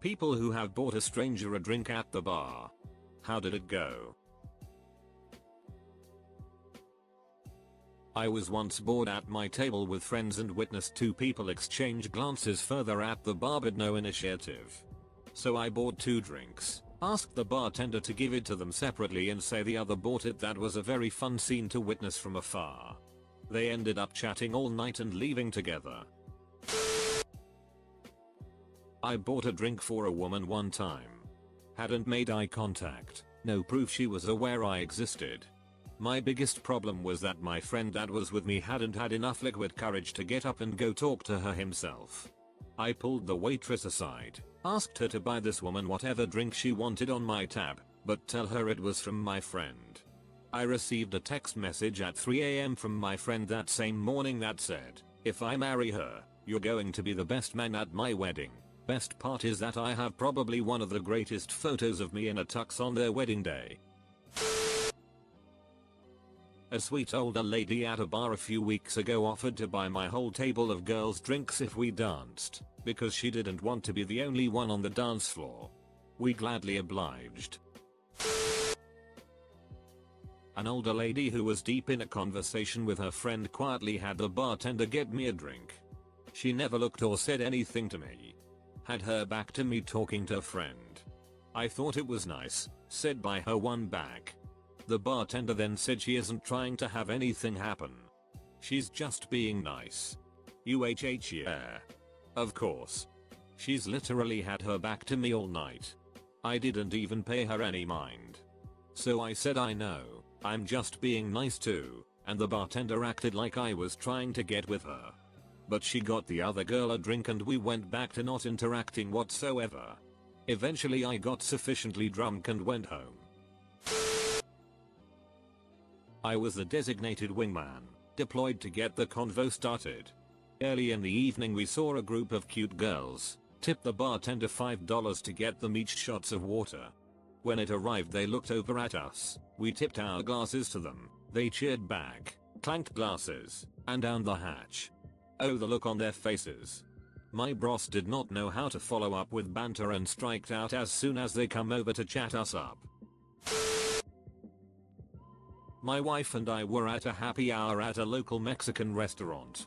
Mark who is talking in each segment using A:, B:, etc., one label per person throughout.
A: People who have bought a stranger a drink at the bar. How did it go? I was once bored at my table with friends and witnessed two people exchange glances further at the bar but no initiative. So I bought 2 drinks, asked the bartender to give it to them separately and say the other bought it. That was a very fun scene to witness from afar. They ended up chatting all night and leaving together. I bought a drink for a woman one time. Hadn't made eye contact, no proof she was aware I existed. My biggest problem was that my friend that was with me hadn't had enough liquid courage to get up and go talk to her himself. I pulled the waitress aside, asked her to buy this woman whatever drink she wanted on my tab, but tell her it was from my friend. I received a text message at 3 AM from my friend that same morning that said, "If I marry her, you're going to be the best man at my wedding. Best part is that I have probably one of the greatest photos of me in a tux on their wedding day." A sweet older lady at a bar a few weeks ago offered to buy my whole table of girls drinks if we danced, because she didn't want to be the only one on the dance floor. We gladly obliged. An older lady who was deep in a conversation with her friend quietly had the bartender get me a drink. She never looked or said anything to me. Had her back to me talking to a friend. I thought it was nice, said by her one back. The bartender then said she isn't trying to have anything happen. She's just being nice. Yeah. Of course. She's literally had her back to me all night. I didn't even pay her any mind. So I said I know, I'm just being nice too, and the bartender acted like I was trying to get with her. But she got the other girl a drink and we went back to not interacting whatsoever. Eventually I got sufficiently drunk and went home. I was the designated wingman, deployed to get the convo started. Early in the evening we saw a group of cute girls, tipped the bartender $5 to get them each shots of water. When it arrived they looked over at us, we tipped our glasses to them, they cheered back, clanked glasses, and down the hatch. Oh, the look on their faces. My boss did not know how to follow up with banter and striked out as soon as they come over to chat us up. My wife and I were at a happy hour at a local Mexican restaurant.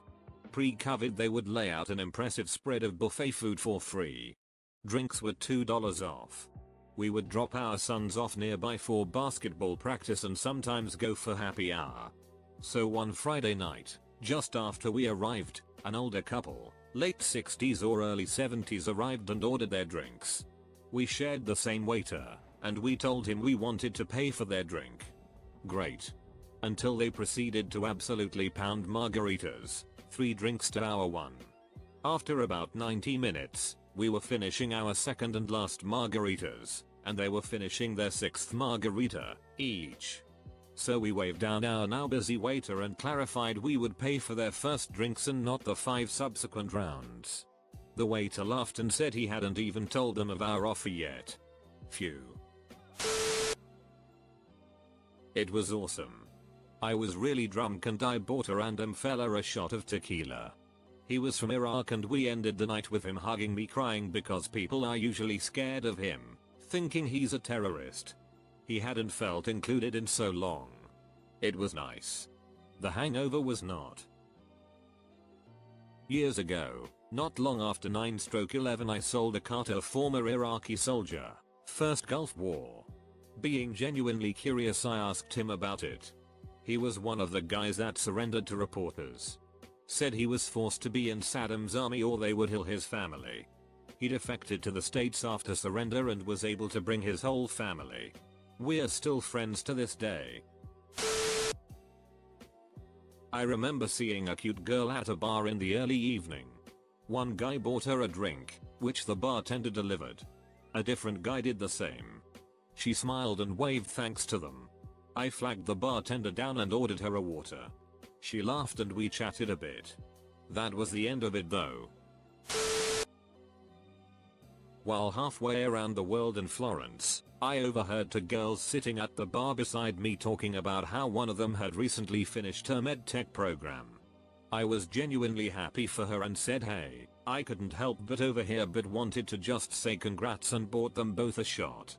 A: Pre-COVID they would lay out an impressive spread of buffet food for free. Drinks were $2 off. We would drop our sons off nearby for basketball practice and sometimes go for happy hour. So one Friday night, just after we arrived, an older couple, late 60s or early 70s arrived and ordered their drinks. We shared the same waiter, and we told him we wanted to pay for their drink. Great. Until they proceeded to absolutely pound margaritas, 3 drinks to our 1. After about 90 minutes, we were finishing our second and last margaritas, and they were finishing their 6th margarita, each. So we waved down our now busy waiter and clarified we would pay for their first drinks and not the 5 subsequent rounds. The waiter laughed and said he hadn't even told them of our offer yet. Phew. It was awesome. I was really drunk and I bought a random fella a shot of tequila. He was from Iraq and we ended the night with him hugging me crying because people are usually scared of him, thinking he's a terrorist. He hadn't felt included in so long. It was nice. The hangover was not. Years ago, not long after 9/11 I sold a car to a former Iraqi soldier, first Gulf War. Being genuinely curious I asked him about it. He was one of the guys that surrendered to reporters. Said he was forced to be in Saddam's army or they would kill his family. He defected to the States after surrender and was able to bring his whole family. We're still friends to this day. I remember seeing a cute girl at a bar in the early evening. One guy bought her a drink, which the bartender delivered. A different guy did the same. She smiled and waved thanks to them. I flagged the bartender down and ordered her a water. She laughed and we chatted a bit. That was the end of it though. While halfway around the world in Florence, I overheard 2 girls sitting at the bar beside me talking about how one of them had recently finished her medtech program. I was genuinely happy for her and said hey. I couldn't help but overhear but wanted to just say congrats and bought them both a shot.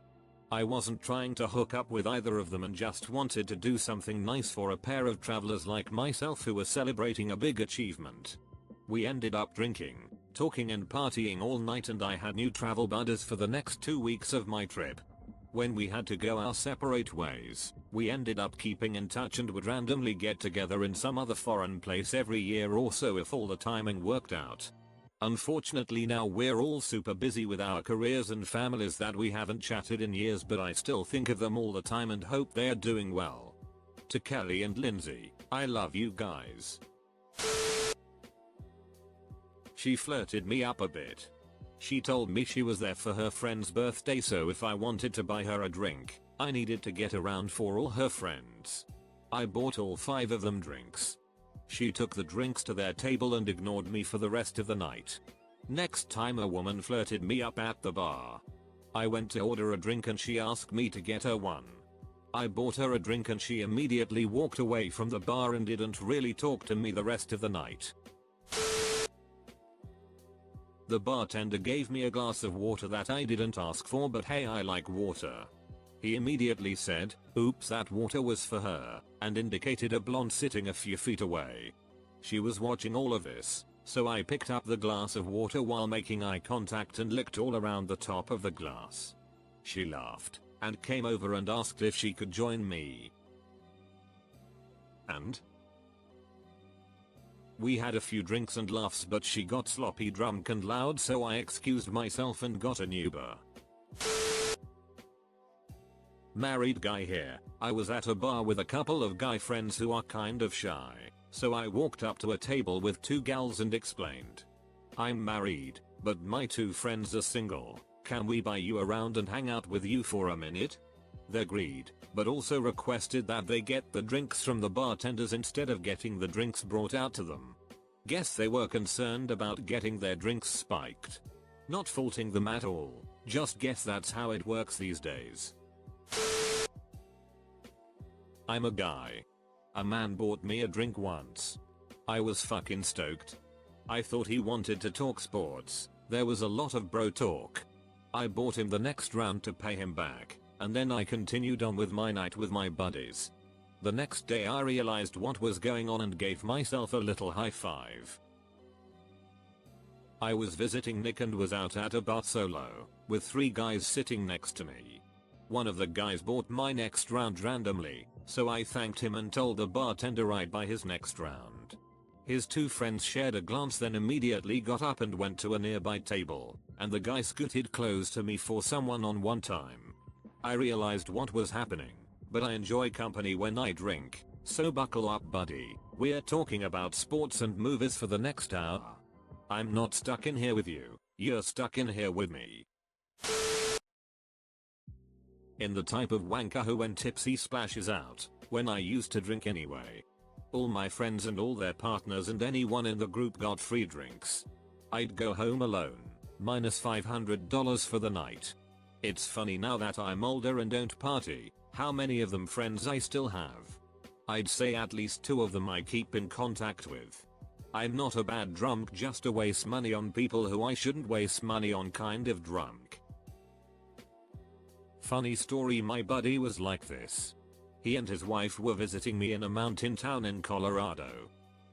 A: I wasn't trying to hook up with either of them and just wanted to do something nice for a pair of travelers like myself who were celebrating a big achievement. We ended up drinking, talking and partying all night, and I had new travel buddies for the next 2 weeks of my trip. When we had to go our separate ways, we ended up keeping in touch and would randomly get together in some other foreign place every year or so if all the timing worked out. Unfortunately now we're all super busy with our careers and families that we haven't chatted in years, but I still think of them all the time and hope they're doing well. To Kelly and Lindsay, I love you guys. She flirted me up a bit. She told me she was there for her friend's birthday, so if I wanted to buy her a drink, I needed to get around for all her friends. I bought all 5 of them drinks. She took the drinks to their table and ignored me for the rest of the night. Next time a woman flirted me up at the bar. I went to order a drink and she asked me to get her one. I bought her a drink and she immediately walked away from the bar and didn't really talk to me the rest of the night. The bartender gave me a glass of water that I didn't ask for, but hey, I like water. He immediately said, oops, that water was for her, and indicated a blonde sitting a few feet away. She was watching all of this, so I picked up the glass of water while making eye contact and licked all around the top of the glass. She laughed, and came over and asked if she could join me. And? We had a few drinks and laughs, but she got sloppy drunk and loud, so I excused myself and got an Uber. Married guy here. I was at a bar with a couple of guy friends who are kind of shy, so I walked up to a table with 2 gals and explained, I'm married, but my 2 friends are single. Can we buy you around and hang out with you for a minute? They agreed, but also requested that they get the drinks from the bartenders instead of getting the drinks brought out to them. Guess they were concerned about getting their drinks spiked. Not faulting them at all, just guess that's how it works these days. I'm a guy. A man bought me a drink once. I was fucking stoked. I thought he wanted to talk sports. There was a lot of bro talk. I bought him the next round to pay him back, and then I continued on with my night with my buddies. The next day I realized what was going on and gave myself a little high five. I was visiting Nick and was out at a bar solo, with 3 guys sitting next to me. One of the guys bought my next round randomly, so I thanked him and told the bartender I'd buy his next round. His 2 friends shared a glance, then immediately got up and went to a nearby table, and the guy scooted close to me for someone on one time. I realized what was happening, but I enjoy company when I drink, so buckle up buddy, we're talking about sports and movies for the next hour. I'm not stuck in here with you, you're stuck in here with me. In the type of wanker who when tipsy splashes out, when I used to drink anyway. All my friends and all their partners and anyone in the group got free drinks. I'd go home alone, minus $500 for the night. It's funny now that I'm older and don't party, how many of them friends I still have. I'd say at least 2 of them I keep in contact with. I'm not a bad drunk, just to waste money on people who I shouldn't waste money on kind of drunk. Funny story, my buddy was like this. He and his wife were visiting me in a mountain town in Colorado.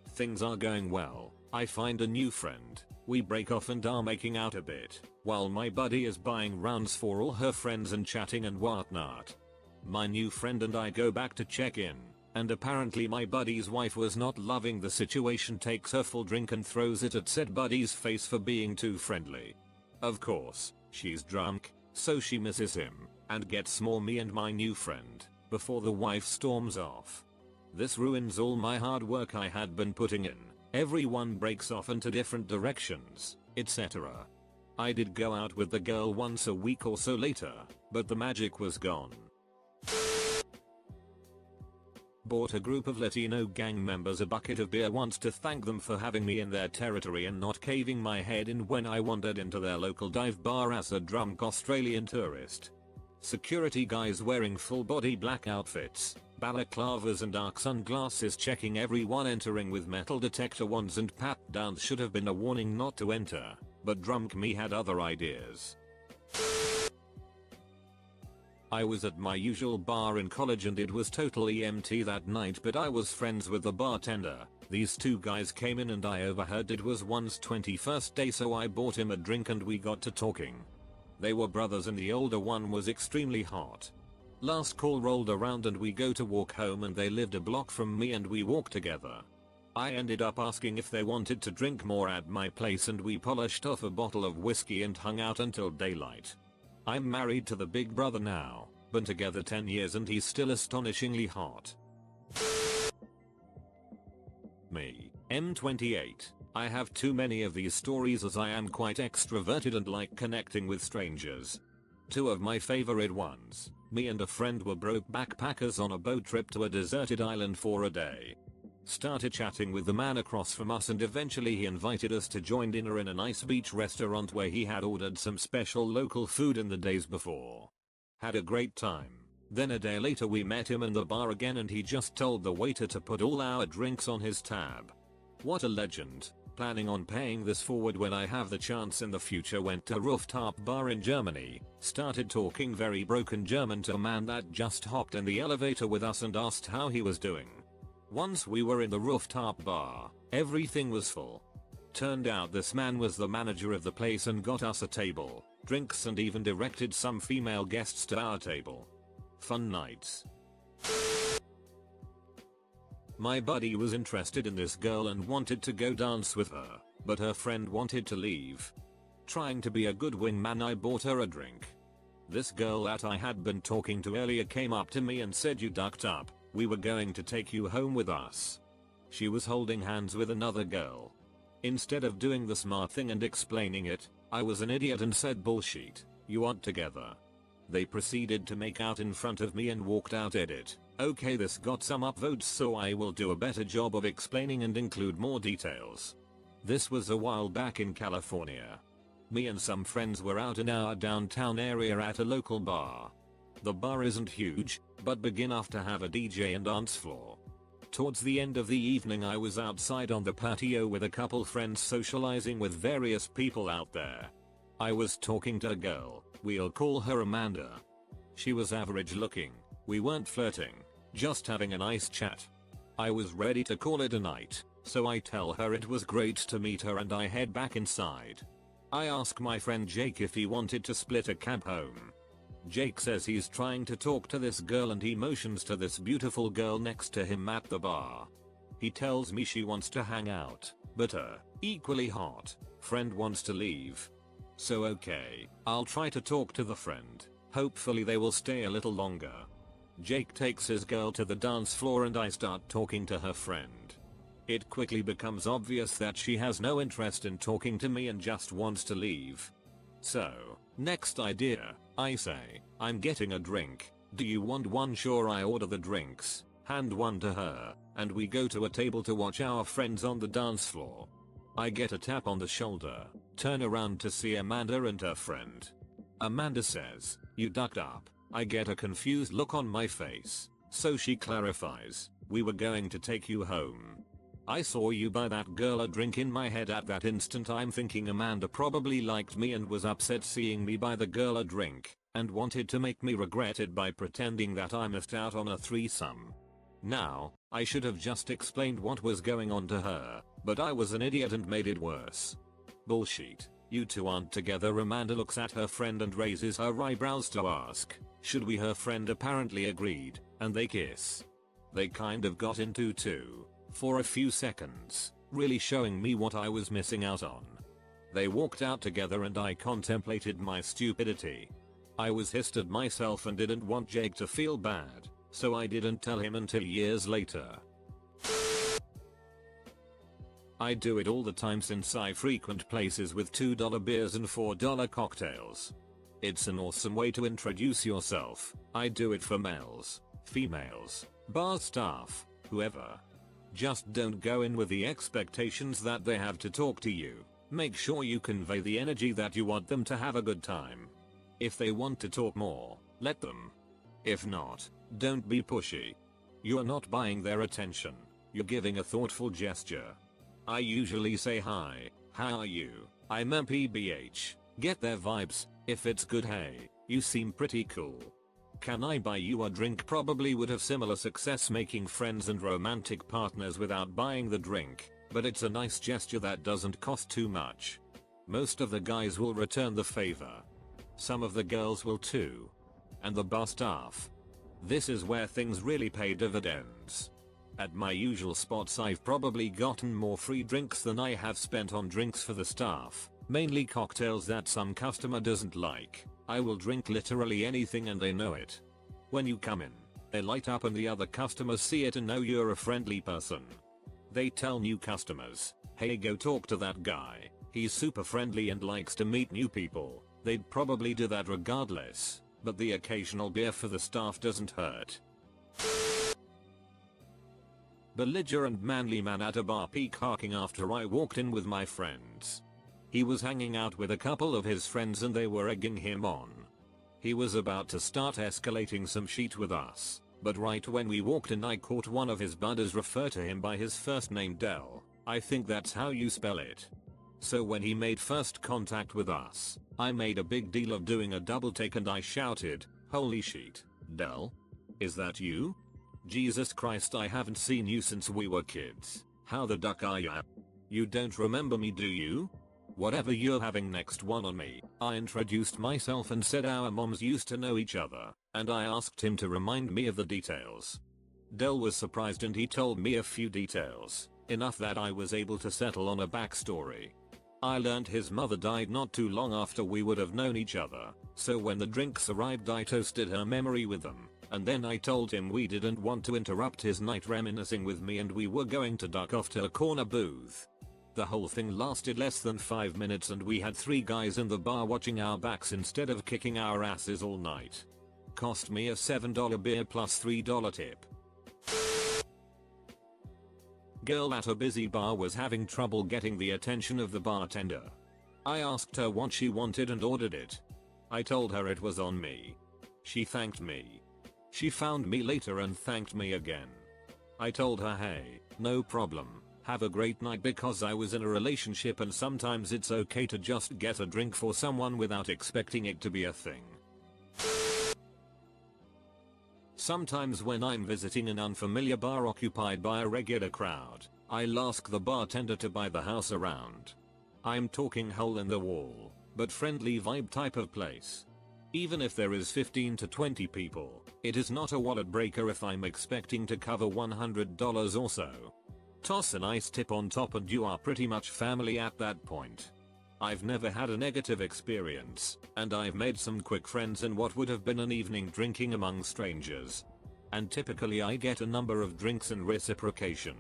A: Things are going well, I find a new friend, we break off and are making out a bit, while my buddy is buying rounds for all her friends and chatting and whatnot. My new friend and I go back to check in, and apparently my buddy's wife was not loving the situation, takes her full drink and throws it at said buddy's face for being too friendly. Of course, she's drunk, so she misses him, and gets more me and my new friend, before the wife storms off. This ruins all my hard work I had been putting in, everyone breaks off into different directions, etc. I did go out with the girl once a week or so later, but the magic was gone. Bought a group of Latino gang members a bucket of beer once to thank them for having me in their territory and not caving my head in when I wandered into their local dive bar as a drunk Australian tourist. Security guys wearing full body black outfits, balaclavas and dark sunglasses, checking everyone entering with metal detector wands and pat downs should have been a warning not to enter, but drunk me had other ideas. I was at my usual bar in college and it was totally empty that night, but I was friends with the bartender. These two guys came in and I overheard it was one's 21st day, so I bought him a drink and we got to talking. They were brothers and the older one was extremely hot. Last call rolled around and we go to walk home and they lived a block from me and we walked together. I ended up asking if they wanted to drink more at my place and we polished off a bottle of whiskey and hung out until daylight. I'm married to the big brother now, been together 10 years and he's still astonishingly hot. Me, M28. I have too many of these stories as I am quite extroverted and like connecting with strangers. Two of my favorite ones, me and a friend were broke backpackers on a boat trip to a deserted island for a day. Started chatting with the man across from us and eventually he invited us to join dinner in a nice beach restaurant where he had ordered some special local food in the days before. Had a great time. Then a day later we met him in the bar again and he just told the waiter to put all our drinks on his tab. What a legend. Planning on paying this forward when I have the chance in the future. Went to a rooftop bar in Germany, started talking very broken German to a man that just hopped in the elevator with us and asked how he was doing. Once we were in the rooftop bar, everything was full. Turned out this man was the manager of the place and got us a table, drinks and even directed some female guests to our table. Fun nights. My buddy was interested in this girl and wanted to go dance with her, but her friend wanted to leave. Trying to be a good wingman, I bought her a drink. This girl that I had been talking to earlier came up to me and said, "You ducked up. We were going to take you home with us." She was holding hands with another girl. Instead of doing the smart thing and explaining it, I was an idiot and said, "Bullshit, you aren't together." They proceeded to make out in front of me and walked out. Edit. Okay, this got some upvotes, so I will do a better job of explaining and include more details. This was a while back in California. Me and some friends were out in our downtown area at a local bar. The bar isn't huge, but big enough to have a DJ and dance floor. Towards the end of the evening I was outside on the patio with a couple friends socializing with various people out there. I was talking to a girl, we'll call her Amanda. She was average looking, we weren't flirting, just having a nice chat. I was ready to call it a night, so I tell her it was great to meet her and I head back inside. I ask my friend Jake if he wanted to split a cab home. Jake says he's trying to talk to this girl and he motions to this beautiful girl next to him at the bar. He tells me she wants to hang out, but her, equally hot, friend wants to leave. So okay, I'll try to talk to the friend, hopefully they will stay a little longer. Jake takes his girl to the dance floor and I start talking to her friend. It quickly becomes obvious that she has no interest in talking to me and just wants to leave. So, next idea, I say, "I'm getting a drink, do you want one?" Sure, I order the drinks, hand one to her, and we go to a table to watch our friends on the dance floor. I get a tap on the shoulder, turn around to see Amanda and her friend. Amanda says, "You ducked up." I get a confused look on my face, so she clarifies, "We were going to take you home. I saw you buy that girl a drink." In my head at that instant I'm thinking Amanda probably liked me and was upset seeing me buy the girl a drink, and wanted to make me regret it by pretending that I missed out on a threesome. Now, I should have just explained what was going on to her, but I was an idiot and made it worse. Bullshit, you two aren't together. Amanda looks at her friend and raises her eyebrows to ask, "Should we?" Her friend apparently agreed, and they kiss. They kind of got into two, for a few seconds, really showing me what I was missing out on. They walked out together and I contemplated my stupidity. I was pissed at myself and didn't want Jake to feel bad, so I didn't tell him until years later. I do it all the time since I frequent places with $2 beers and $4 cocktails. It's an awesome way to introduce yourself. I do it for males, females, bar staff, whoever. Just don't go in with the expectations that they have to talk to you. Make sure you convey the energy that you want them to have a good time. If they want to talk more, let them. If not, don't be pushy. You are not buying their attention, you're giving a thoughtful gesture. I usually say hi, how are you, I'm MPBH, get their vibes, if it's good hey, you seem pretty cool. Can I buy you a drink? Probably would have similar success making friends and romantic partners without buying the drink, but it's a nice gesture that doesn't cost too much. Most of the guys will return the favor. Some of the girls will too. And the bar staff. This is where things really pay dividends. At my usual spots I've probably gotten more free drinks than I have spent on drinks for the staff, mainly cocktails that some customer doesn't like. I will drink literally anything and they know it. When you come in, they light up and the other customers see it and know you're a friendly person. They tell new customers, hey, go talk to that guy, he's super friendly and likes to meet new people. They'd probably do that regardless, but the occasional beer for the staff doesn't hurt. Belligerent manly man at a bar peacocking after I walked in with my friends. He was hanging out with a couple of his friends and they were egging him on. He was about to start escalating some shit with us, but right when we walked in I caught one of his buddies refer to him by his first name Del. I think that's how you spell it. So when he made first contact with us, I made a big deal of doing a double take and I shouted, holy shit, Del? Is that you? Jesus Christ, I haven't seen you since we were kids. How the duck are ya? You don't remember me, do you? Whatever you're having next one on me. I introduced myself and said our moms used to know each other, and I asked him to remind me of the details. Del was surprised and he told me a few details, enough that I was able to settle on a backstory. I learned his mother died not too long after we would have known each other, so when the drinks arrived I toasted her memory with them, and then I told him we didn't want to interrupt his night reminiscing with me and we were going to duck off to a corner booth. The whole thing lasted less than 5 minutes and we had 3 guys in the bar watching our backs instead of kicking our asses all night. Cost me a $7 beer plus $3 tip. Girl at a busy bar was having trouble getting the attention of the bartender. I asked her what she wanted and ordered it. I told her it was on me. She thanked me. She found me later and thanked me again. I told her, hey, no problem. Have a great night, because I was in a relationship and sometimes it's okay to just get a drink for someone without expecting it to be a thing. Sometimes when I'm visiting an unfamiliar bar occupied by a regular crowd, I'll ask the bartender to buy the house around. I'm talking hole in the wall, but friendly vibe type of place. Even if there is 15 to 20 people, it is not a wallet breaker if I'm expecting to cover $100 or so. Toss a nice tip on top and you are pretty much family at that point. I've never had a negative experience, and I've made some quick friends in what would have been an evening drinking among strangers. And typically I get a number of drinks in reciprocation.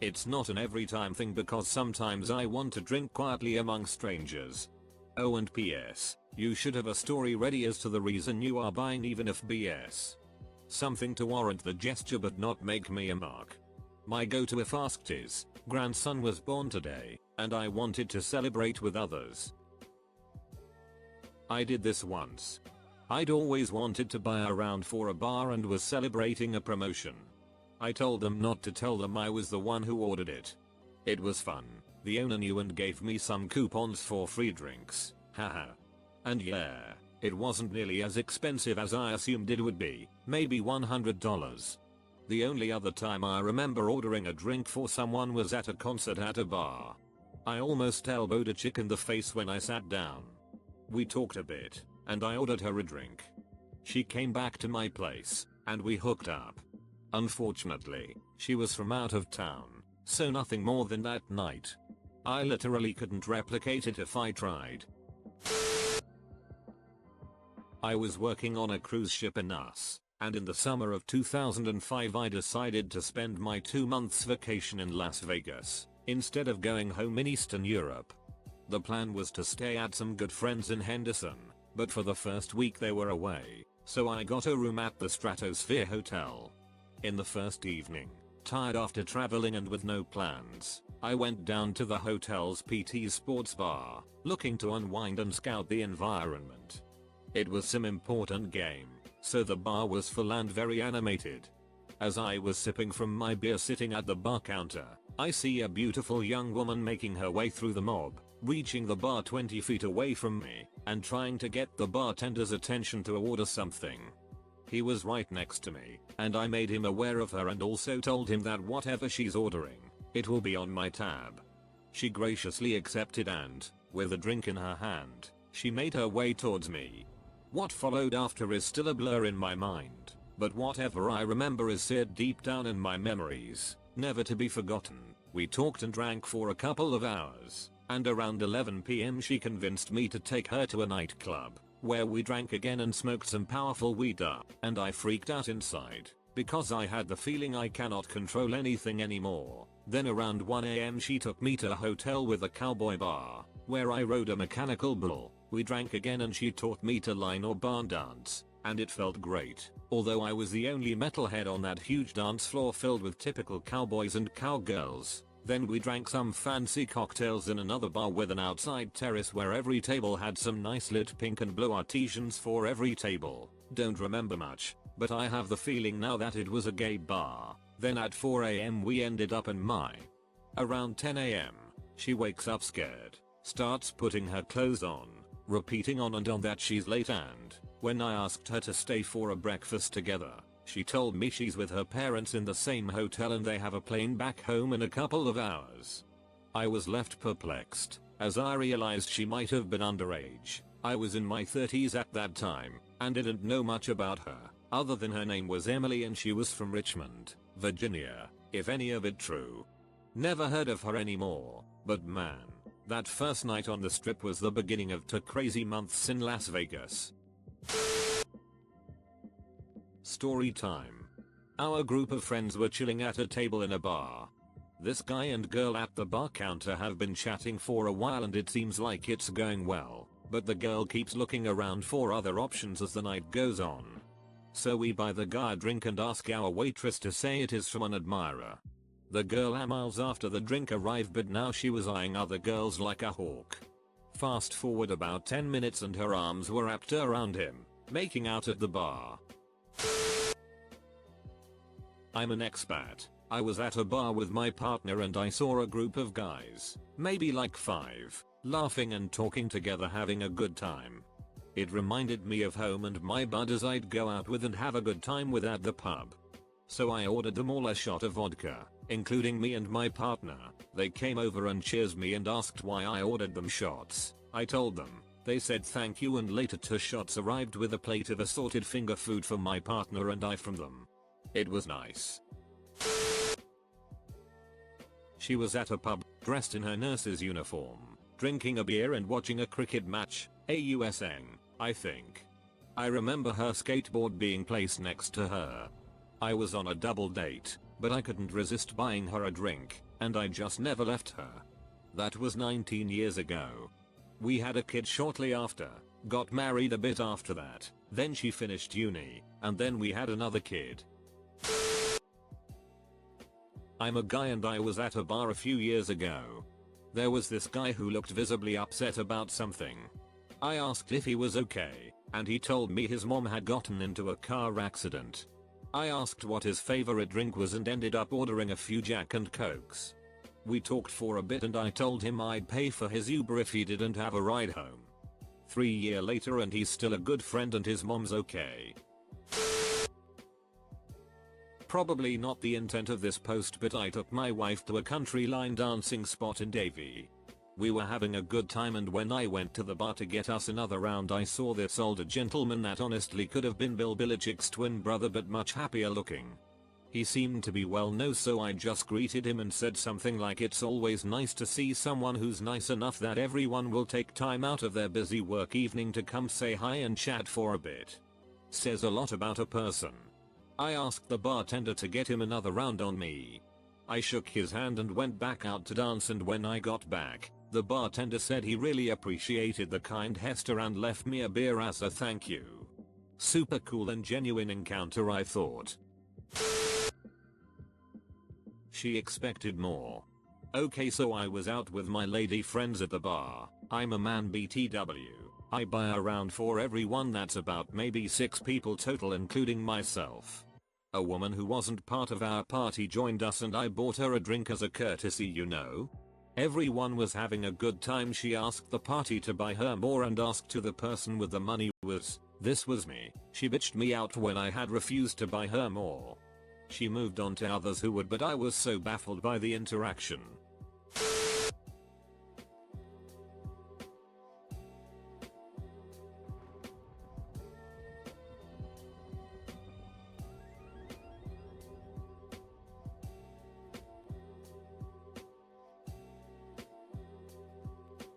A: It's not an every time thing because sometimes I want to drink quietly among strangers. Oh, and PS, you should have a story ready as to the reason you are buying, even if BS. Something to warrant the gesture but not make me a mark. My go-to if asked is, grandson was born today, and I wanted to celebrate with others. I did this once. I'd always wanted to buy a round for a bar and was celebrating a promotion. I told them not to tell them I was the one who ordered it. It was fun. The owner knew and gave me some coupons for free drinks, haha. And yeah, it wasn't nearly as expensive as I assumed it would be, maybe $100. The only other time I remember ordering a drink for someone was at a concert at a bar. I almost elbowed a chick in the face when I sat down. We talked a bit, and I ordered her a drink. She came back to my place, and we hooked up. Unfortunately, she was from out of town, so nothing more than that night. I literally couldn't replicate it if I tried. I was working on a cruise ship in US, and in the summer of 2005 I decided to spend my 2 months vacation in Las Vegas, instead of going home in Eastern Europe. The plan was to stay at some good friends in Henderson, but for the first week they were away, so I got a room at the Stratosphere Hotel. In the first evening, tired after traveling and with no plans, I went down to the hotel's PT sports bar, looking to unwind and scout the environment. It was some important game, so the bar was full and very animated. As I was sipping from my beer sitting at the bar counter, I see a beautiful young woman making her way through the mob, reaching the bar 20 feet away from me, and trying to get the bartender's attention to order something. He was right next to me, and I made him aware of her and also told him that whatever she's ordering, it will be on my tab. She graciously accepted and, with a drink in her hand, she made her way towards me. What followed after is still a blur in my mind, but whatever I remember is seared deep down in my memories, never to be forgotten. We talked and drank for a couple of hours, and around 11 PM she convinced me to take her to a nightclub, where we drank again and smoked some powerful weed up, and I freaked out inside, because I had the feeling I cannot control anything anymore. Then around 1 AM she took me to a hotel with a cowboy bar, where I rode a mechanical bull. We drank again and she taught me to line or barn dance, and it felt great, although I was the only metalhead on that huge dance floor filled with typical cowboys and cowgirls. Then we drank some fancy cocktails in another bar with an outside terrace where every table had some nice lit pink and blue artisans for every table. Don't remember much, but I have the feeling now that it was a gay bar. Then at 4 AM we ended up in my. Around 10 AM, she wakes up scared, starts putting her clothes on, repeating on and on that she's late, and when I asked her to stay for a breakfast together, she told me she's with her parents in the same hotel and they have a plane back home in a couple of hours. I was left perplexed, as I realized she might have been underage. I was in my 30s at that time, and didn't know much about her, other than her name was Emily and she was from Richmond, Virginia, if any of it true. Never heard of her anymore, but man, that first night on the strip was the beginning of 2 crazy months in Las Vegas. Story time. Our group of friends were chilling at a table in a bar. This guy and girl at the bar counter have been chatting for a while and it seems like it's going well, but the girl keeps looking around for other options as the night goes on. So we buy the guy a drink and ask our waitress to say it is from an admirer. The girl miles after the drink arrived, but now she was eyeing other girls like a hawk. Fast forward about 10 minutes and her arms were wrapped around him, making out at the bar. I'm an expat. I was at a bar with my partner and I saw a group of guys, maybe like 5, laughing and talking together, having a good time. It reminded me of home and my buddies I'd go out with and have a good time with at the pub. So I ordered them all a shot of vodka, including me and my partner. They came over and cheersed me and asked why I ordered them shots. I told them. They said thank you, and later 2 shots arrived with a plate of assorted finger food for my partner and I from them. It was nice. She was at a pub, dressed in her nurse's uniform, drinking a beer and watching a cricket match, AUSN, I think. I remember her skateboard being placed next to her. I was on a double date, but I couldn't resist buying her a drink, and I just never left her. That was 19 years ago. We had a kid shortly after, got married a bit after that, then she finished uni, and then we had another kid. I'm a guy and I was at a bar a few years ago. There was this guy who looked visibly upset about something. I asked if he was okay, and he told me his mom had gotten into a car accident. I asked what his favorite drink was and ended up ordering a few Jack and Cokes. We talked for a bit and I told him I'd pay for his Uber if he didn't have a ride home. 3 years later and he's still a good friend and his mom's okay. Probably not the intent of this post, but I took my wife to a country line dancing spot in Davie. We were having a good time and when I went to the bar to get us another round I saw this older gentleman that honestly could have been Bill Belichick's twin brother but much happier looking. He seemed to be well known, so I just greeted him and said something like it's always nice to see someone who's nice enough that everyone will take time out of their busy work evening to come say hi and chat for a bit. Says a lot about a person. I asked the bartender to get him another round on me. I shook his hand and went back out to dance, and when I got back, the bartender said he really appreciated the kind gesture and left me a beer as a thank you. Super cool and genuine encounter, I thought. She expected more. Okay, so I was out with my lady friends at the bar. I'm a man BTW. I buy a round for everyone, that's about maybe 6 people total including myself. A woman who wasn't part of our party joined us and I bought her a drink as a courtesy, you know. Everyone was having a good time. She asked the party to buy her more and asked who the person with the money was. This was me. She bitched me out when I had refused to buy her more. She moved on to others who would, but I was so baffled by the interaction.